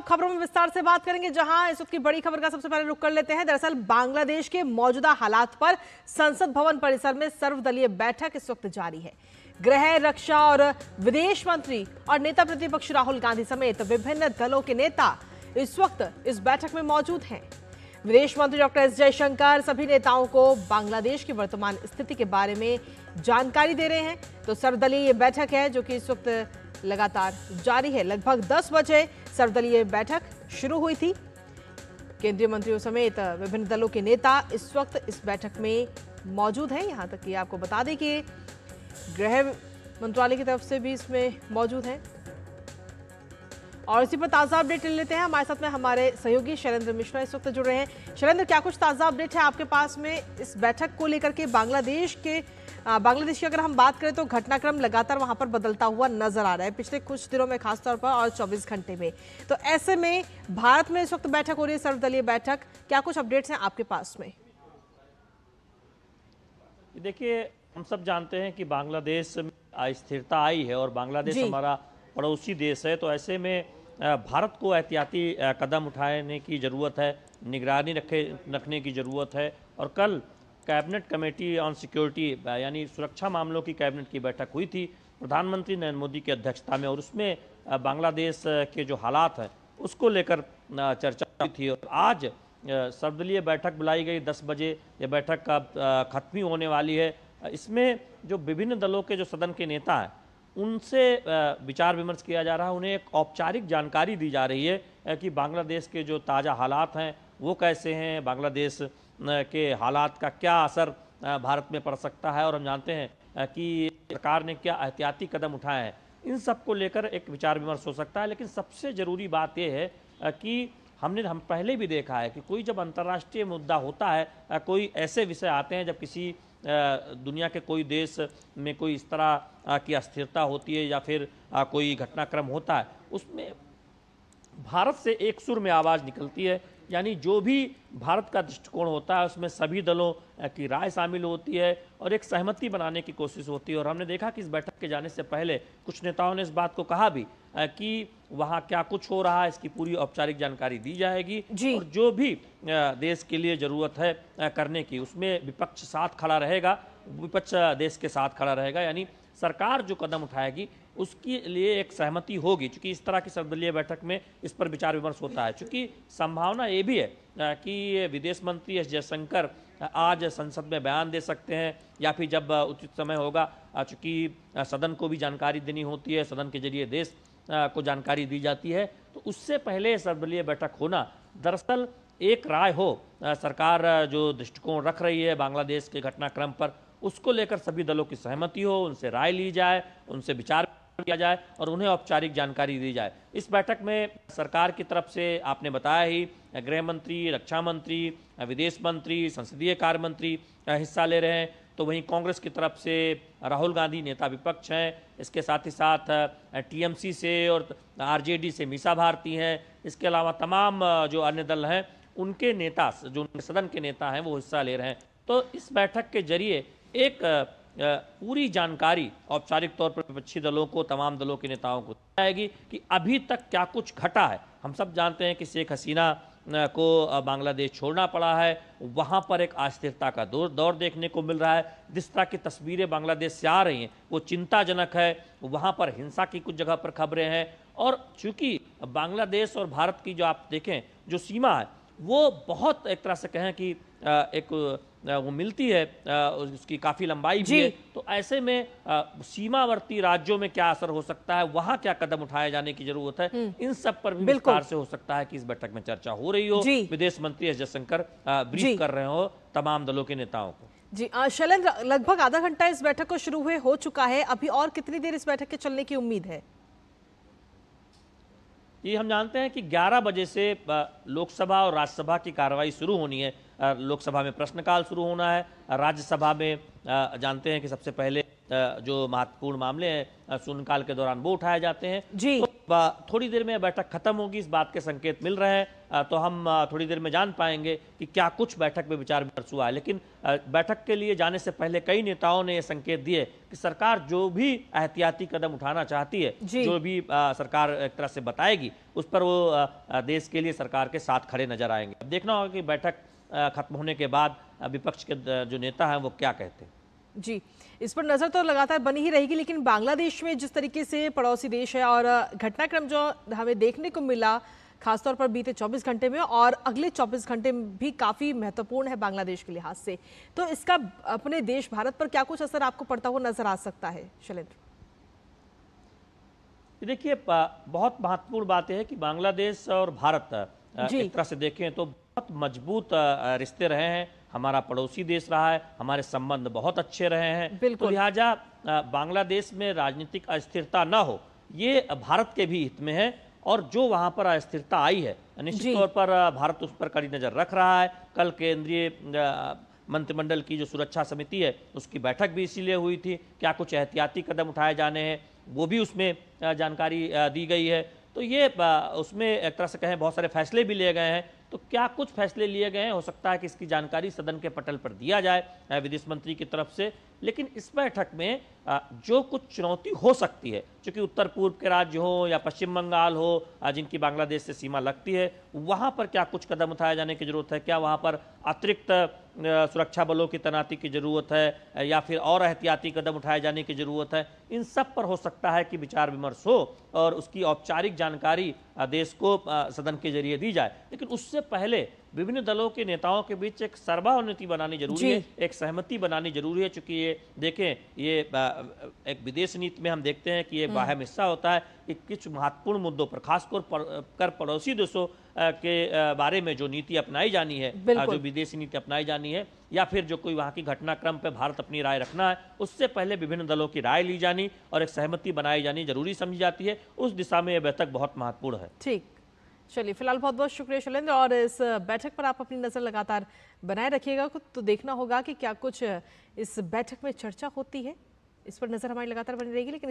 खबरों में विस्तार से बात करेंगे, जहां इस वक्त की बड़ी खबर का सबसे पहले रुख कर लेते हैं। दरअसल बांग्लादेश के मौजूदा हालात पर संसद भवन परिसर में सर्वदलीय बैठक इस वक्त जारी है। गृह, रक्षा और विदेश मंत्री और नेता प्रतिपक्ष राहुल गांधी समेत विभिन्न दलों के नेता इस वक्त इस बैठक में मौजूद हैं। विदेश मंत्री डॉक्टर एस जयशंकर सभी नेताओं को बांग्लादेश की वर्तमान स्थिति के बारे में जानकारी दे रहे हैं। तो सर्वदलीय ये बैठक है जो कि इस वक्त लगातार जारी है। लगभग 10 बजे सर्वदलीय बैठक शुरू हुई थी। केंद्रीय मंत्रियों समेत विभिन्न दलों के नेता इस वक्त इस बैठक में मौजूद हैं। यहां तक कि आपको बता दें कि गृह मंत्रालय की तरफ से भी इसमें मौजूद हैं। और इसी पर ताज़ा अपडेट ले लेते हैं। हमारे साथ में हमारे सहयोगी शैलेंद्र मिश्रा इस वक्त जुड़ रहे हैं। शैलेंद्र, क्या कुछ ताज़ा अपडेट है आपके पास में इस बैठक को लेकर के? बांग्लादेश की अगर हम बात करें तो घटनाक्रम लगातार वहां पर बदलता हुआ नजर आ रहा है पिछले कुछ दिनों में, खासतौर पर और 24 घंटे में। तो ऐसे में भारत में इस वक्त बैठक हो रही है, सर्वदलीय बैठक, क्या कुछ अपडेट्स हैं आपके पास में? देखिए, हम सब जानते हैं कि बांग्लादेश में अस्थिरता आई है और बांग्लादेश हमारा पड़ोसी देश है। तो ऐसे में भारत को एहतियाती कदम उठाने की ज़रूरत है, निगरानी रखने की ज़रूरत है। और कल कैबिनेट कमेटी ऑन सिक्योरिटी यानी सुरक्षा मामलों की कैबिनेट की बैठक हुई थी प्रधानमंत्री नरेंद्र मोदी की अध्यक्षता में, और उसमें बांग्लादेश के जो हालात हैं उसको लेकर चर्चा हुई थी। और आज सर्वदलीय बैठक बुलाई गई 10 बजे। ये बैठक का खत्म ही होने वाली है। इसमें जो विभिन्न दलों के जो सदन के नेता हैं उनसे विचार विमर्श किया जा रहा है। उन्हें एक औपचारिक जानकारी दी जा रही है कि बांग्लादेश के जो ताज़ा हालात हैं वो कैसे हैं, बांग्लादेश के हालात का क्या असर भारत में पड़ सकता है, और हम जानते हैं कि सरकार ने क्या एहतियाती कदम उठाए हैं। इन सब को लेकर एक विचार विमर्श हो सकता है। लेकिन सबसे ज़रूरी बात यह है कि हम पहले भी देखा है कि कोई जब अंतर्राष्ट्रीय मुद्दा होता है, कोई ऐसे विषय आते हैं जब किसी दुनिया के कोई देश में कोई इस तरह की अस्थिरता होती है या फिर कोई घटनाक्रम होता है, उसमें भारत से एक सुर में आवाज़ निकलती है। यानी जो भी भारत का दृष्टिकोण होता है उसमें सभी दलों की राय शामिल होती है और एक सहमति बनाने की कोशिश होती है। और हमने देखा कि इस बैठक के जाने से पहले कुछ नेताओं ने इस बात को कहा भी कि वहाँ क्या कुछ हो रहा है इसकी पूरी औपचारिक जानकारी दी जाएगी, और जो भी देश के लिए ज़रूरत है करने की उसमें विपक्ष साथ खड़ा रहेगा, विपक्ष देश के साथ खड़ा रहेगा। यानी सरकार जो कदम उठाएगी उसके लिए एक सहमति होगी। चूँकि इस तरह की सर्वदलीय बैठक में इस पर विचार विमर्श होता है। चूँकि संभावना ये भी है कि विदेश मंत्री एस जयशंकर आज संसद में बयान दे सकते हैं या फिर जब उचित समय होगा, चूँकि सदन को भी जानकारी देनी होती है, सदन के जरिए देश को जानकारी दी जाती है। तो उससे पहले सर्वदलीय बैठक होना दरअसल एक राय हो, सरकार जो दृष्टिकोण रख रही है बांग्लादेश के घटनाक्रम पर उसको लेकर सभी दलों की सहमति हो, उनसे राय ली जाए, उनसे विचार किया जाए और उन्हें औपचारिक जानकारी दी जाए। इस बैठक में सरकार की तरफ से आपने बताया ही गृह मंत्री, रक्षा मंत्री, विदेश मंत्री, संसदीय कार्य मंत्री हिस्सा ले रहे हैं। तो वहीं कांग्रेस की तरफ से राहुल गांधी नेता विपक्ष हैं, इसके साथ ही साथ टीएमसी से और आरजेडी से मीसा भारती हैं। इसके अलावा तमाम जो अन्य दल हैं उनके नेता, जो सदन के नेता हैं, वो हिस्सा ले रहे हैं। तो इस बैठक के जरिए एक पूरी जानकारी औपचारिक तौर पर विपक्षी दलों को, तमाम दलों के नेताओं को दी जाएगी कि अभी तक क्या कुछ घटा है। हम सब जानते हैं कि शेख हसीना को बांग्लादेश छोड़ना पड़ा है, वहाँ पर एक अस्थिरता का दौर देखने को मिल रहा है। जिस तरह की तस्वीरें बांग्लादेश से आ रही हैं वो चिंताजनक है। वहाँ पर हिंसा की कुछ जगह पर खबरें हैं, और चूँकि बांग्लादेश और भारत की जो आप देखें जो सीमा है वो बहुत एक तरह से कहें कि वो मिलती है, उसकी काफ़ी लंबाई भी है। तो ऐसे में सीमावर्ती राज्यों में क्या असर हो सकता है, वहाँ क्या कदम उठाए जाने की जरूरत है, इन सब पर भी विस्तार से हो सकता है कि इस बैठक में चर्चा हो रही हो। विदेश मंत्री एस जयशंकर ब्रीफ कर रहे हो तमाम दलों के नेताओं को। जी शैलेंद्र, लगभग आधा घंटा इस बैठक को शुरू हुए हो चुका है, अभी और कितनी देर इस बैठक के चलने की उम्मीद है? ये हम जानते हैं कि 11 बजे से लोकसभा और राज्यसभा की कार्रवाई शुरू होनी है। लोकसभा में प्रश्नकाल शुरू होना है, राज्यसभा में जानते हैं कि सबसे पहले जो महत्वपूर्ण मामले हैं शून्यकाल के दौरान वो उठाए जाते हैं। तो थोड़ी देर में बैठक खत्म होगी, इस बात के संकेत मिल रहे हैं। तो हम थोड़ी देर में जान पाएंगे कि क्या कुछ बैठक में विचार विमर्श हुआ है। लेकिन बैठक के लिए जाने से पहले कई नेताओं ने ये संकेत दिए कि सरकार जो भी एहतियाती कदम उठाना चाहती है, जो भी सरकार एक तरह से बताएगी, उस पर वो देश के लिए सरकार के साथ खड़े नजर आएंगे। अब देखना होगा कि बैठक खत्म होने के बाद विपक्ष के जो नेता हैं वो क्या कहते हैं। जी, इस पर नजर तो लगातार बनी ही रहेगी। लेकिन बांग्लादेश में जिस तरीके से पड़ोसी देश है और घटनाक्रम जो हमें देखने को मिला खासतौर पर बीते 24 घंटे में और अगले 24 घंटे भी काफी महत्वपूर्ण है बांग्लादेश के लिहाज से, तो इसका अपने देश भारत पर क्या कुछ असर आपको पड़ता हुआ नजर आ सकता है शैलेंद्र? देखिए, बहुत महत्वपूर्ण बात है कि बांग्लादेश और भारत एक तरह से देखें तो बहुत मजबूत रिश्ते रहे हैं। हमारा पड़ोसी देश रहा है, हमारे संबंध बहुत अच्छे रहे हैं। तो लिहाजा बांग्लादेश में राजनीतिक अस्थिरता न हो, ये भारत के भी हित में है। और जो वहाँ पर अस्थिरता आई है, निश्चित तौर पर भारत उस पर कड़ी नज़र रख रहा है। कल केंद्रीय मंत्रिमंडल की जो सुरक्षा समिति है, उसकी बैठक भी इसीलिए हुई थी। क्या कुछ एहतियाती कदम उठाए जाने हैं, वो भी उसमें जानकारी दी गई है। तो ये उसमें एक तरह से कहें बहुत सारे फैसले भी लिए गए हैं। तो क्या कुछ फैसले लिए गए हैं, हो सकता है कि इसकी जानकारी सदन के पटल पर दिया जाए विदेश मंत्री की तरफ से। लेकिन इस बैठक में जो कुछ चुनौती हो सकती है, चूंकि उत्तर पूर्व के राज्य हो या पश्चिम बंगाल हो जिनकी बांग्लादेश से सीमा लगती है, वहाँ पर क्या कुछ कदम उठाए जाने की जरूरत है। क्या वहाँ पर अतिरिक्त सुरक्षा बलों की तैनाती की जरूरत है या फिर और एहतियाती कदम उठाए जाने की जरूरत है। इन सब पर हो सकता है कि विचार विमर्श हो और उसकी औपचारिक जानकारी देश को सदन के जरिए दी जाए। लेकिन उससे पहले विभिन्न दलों के नेताओं के बीच एक सर्वानुमति बनानी जरूरी है, एक सहमति बनानी जरूरी है। चूंकि ये देखें, ये एक विदेश नीति में हम देखते हैं कि ये अहम हिस्सा होता है कि कुछ महत्वपूर्ण मुद्दों पर, खासकर पड़ोसी देशों के बारे में जो नीति अपनाई जानी है, जो विदेशी नीति अपनाई जानी है, या फिर जो कोई वहाँ की घटनाक्रम पर भारत अपनी राय रखना है, उससे पहले विभिन्न दलों की राय ली जानी और एक सहमति बनाई जानी जरूरी समझी जाती है। उस दिशा में यह बैठक बहुत महत्वपूर्ण है। ठीक, चलिए फिलहाल बहुत बहुत शुक्रिया शैलेंद्र, और इस बैठक पर आप अपनी नज़र लगातार बनाए रखिएगा। तो देखना होगा कि क्या कुछ इस बैठक में चर्चा होती है, इस पर नज़र हमारी लगातार बनी रहेगी। लेकिन